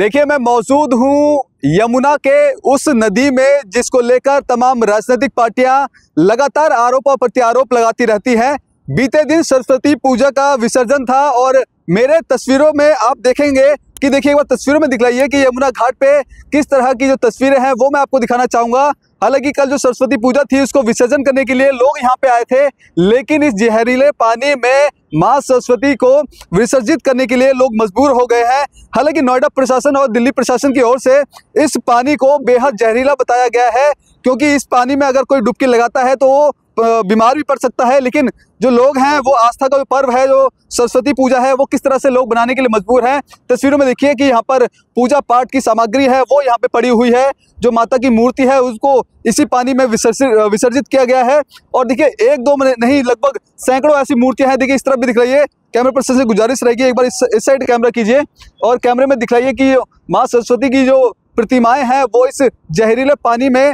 देखिए, मैं मौजूद हूँ यमुना के उस नदी में जिसको लेकर तमाम राजनीतिक पार्टियां लगातार आरोप और प्रत्यारोप लगाती रहती हैं। बीते दिन सरस्वती पूजा का विसर्जन था और मेरे तस्वीरों में आप देखेंगे कि देखिए एक बार तस्वीरों में दिखलाइए कि यमुना घाट पे किस तरह की जो तस्वीरें हैं वो मैं आपको दिखाना चाहूँगा। हालांकि कल जो सरस्वती पूजा थी उसको विसर्जन करने के लिए लोग यहाँ पे आए थे, लेकिन इस जहरीले पानी में मां सरस्वती को विसर्जित करने के लिए लोग मजबूर हो गए हैं। हालांकि नोएडा प्रशासन और दिल्ली प्रशासन की ओर से इस पानी को बेहद जहरीला बताया गया है, क्योंकि इस पानी में अगर कोई डुबकी लगाता है तो वो बीमार भी पड़ सकता है। लेकिन जो लोग हैं वो आस्था का पर्व है, जो सरस्वती पूजा है, वो किस तरह से लोग बनाने के लिए मजबूर हैं। तस्वीरों में देखिए कि यहाँ पर पूजा पाठ की सामग्री है वो यहाँ पे पड़ी हुई है। जो माता की मूर्ति है उसको इसी पानी में विसर्जित किया गया है। और देखिए एक दो नहीं लगभग सैकड़ों ऐसी मूर्तियां हैं। देखिए इस तरफ भी दिख रही है। कैमरा पर्सन से गुजारिश रहेगी एक बार इस साइड कैमरा कीजिए और कैमरे में दिखलाइए कि माँ सरस्वती की जो प्रतिमाएं हैं वो इस जहरीले पानी में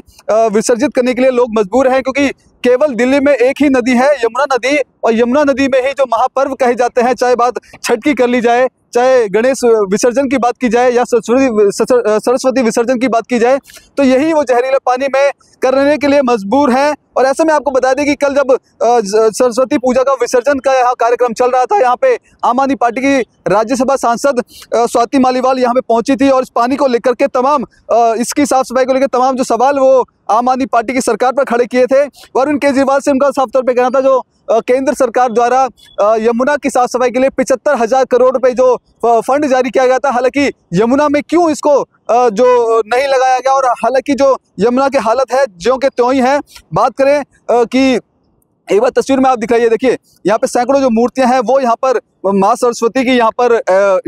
विसर्जित करने के लिए लोग मजबूर हैं, क्योंकि केवल दिल्ली में एक ही नदी है यमुना नदी, और यमुना नदी में ही जो महापर्व कहे जाते हैं, चाहे बात छठ की कर ली जाए, चाहे गणेश विसर्जन की बात की जाए या सरस्वती विसर्जन की बात की जाए, तो यही वो जहरीले पानी में करने के लिए मजबूर हैं। और ऐसे में आपको बता दें कि कल जब सरस्वती पूजा का विसर्जन का यहाँ कार्यक्रम चल रहा था, यहाँ पे आम आदमी पार्टी की राज्यसभा सांसद स्वाति मालीवाल यहाँ पे पहुंची थी और इस पानी को लेकर के तमाम इसकी साफ सफाई को लेकर तमाम जो सवाल वो आम आदमी पार्टी की सरकार पर खड़े किए थे। वरुण केजरीवाल से उनका साफ तौर पे कहना था जो केंद्र सरकार द्वारा यमुना की साफ सफाई के लिए 75,000 करोड़ रुपए जो फंड जारी किया गया था, हालांकि यमुना में क्यों इसको जो नहीं लगाया गया, और हालांकि जो यमुना की हालत है ज्यों के त्यों ही है। बात करें कि एक बार तस्वीर में आप दिखाइए, देखिए यहाँ पे सैकड़ों जो मूर्तियां हैं वो यहाँ पर माँ सरस्वती की यहाँ पर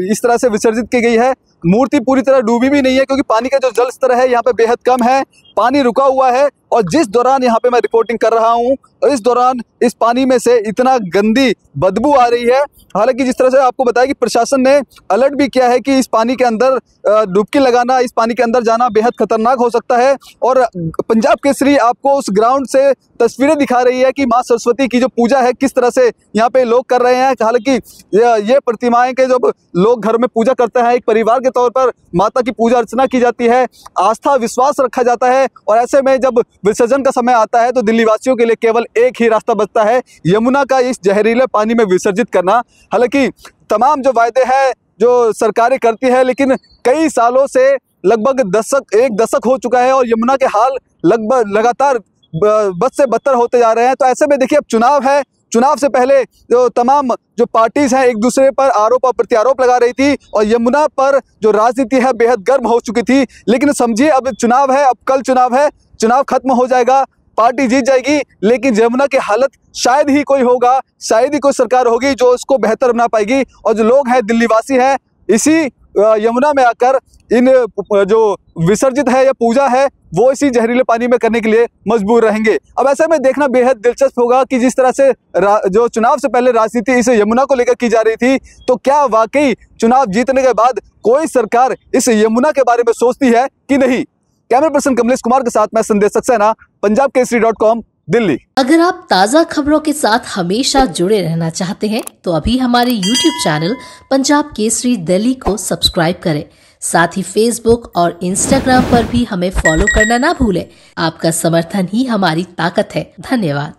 इस तरह से विसर्जित की गई है। मूर्ति पूरी तरह डूबी भी नहीं है, क्योंकि पानी का जो जल स्तर है यहाँ पे बेहद कम है, पानी रुका हुआ है। और जिस दौरान यहाँ पे मैं रिपोर्टिंग कर रहा हूँ, इस दौरान इस पानी में से इतना गंदी बदबू आ रही है। हालांकि जिस तरह से आपको बताया कि प्रशासन ने अलर्ट भी किया है कि इस पानी के अंदर डुबकी लगाना, इस पानी के अंदर जाना बेहद खतरनाक हो सकता है। और पंजाब केसरी आपको उस ग्राउंड से तस्वीरें दिखा रही है कि माँ सरस्वती की जो पूजा है किस तरह से यहाँ पे लोग कर रहे हैं। हालांकि ये प्रतिमाएं के जब लोग घर में पूजा करते हैं, एक परिवार के तौर पर माता की पूजा अर्चना की जाती है, आस्था विश्वास रखा जाता है, और ऐसे में जब विसर्जन का समय आता है तो दिल्ली वासियों के लिए केवल एक ही रास्ता बचता है, यमुना का इस जहरीले पानी में विसर्जित करना। हालांकि तमाम जो वायदे हैं जो सरकारें करती है, लेकिन कई सालों से लगभग एक दशक हो चुका है और यमुना के हाल लगभग लगातार बद से बदतर होते जा रहे हैं। तो ऐसे में देखिए अब चुनाव है, चुनाव से पहले जो तमाम जो पार्टीज हैं एक दूसरे पर आरोप और प्रत्यारोप लगा रही थी, और यमुना पर जो राजनीति है बेहद गर्म हो चुकी थी। लेकिन समझिए अब चुनाव है, अब कल चुनाव है, चुनाव खत्म हो जाएगा, पार्टी जीत जाएगी, लेकिन यमुना की हालत शायद ही कोई होगा, शायद ही कोई सरकार होगी जो उसको बेहतर बना पाएगी। और जो लोग हैं दिल्ली वासी हैं, इसी यमुना में आकर इन जो विसर्जित है या पूजा है वो इसी जहरीले पानी में करने के लिए मजबूर रहेंगे। अब ऐसे में देखना बेहद दिलचस्प होगा कि जिस तरह से जो चुनाव से पहले राजनीति इस यमुना को लेकर की जा रही थी, तो क्या वाकई चुनाव जीतने के बाद कोई सरकार इस यमुना के बारे में सोचती है कि नहीं। कैमरा पर्सन कमलेश कुमार के साथ मैं संदेश सक्सेना, पंजाबकेसरी.com, दिल्ली। अगर आप ताज़ा खबरों के साथ हमेशा जुड़े रहना चाहते हैं तो अभी हमारे YouTube चैनल पंजाब केसरी दिल्ली को सब्सक्राइब करें। साथ ही Facebook और Instagram पर भी हमें फॉलो करना ना भूलें। आपका समर्थन ही हमारी ताकत है। धन्यवाद।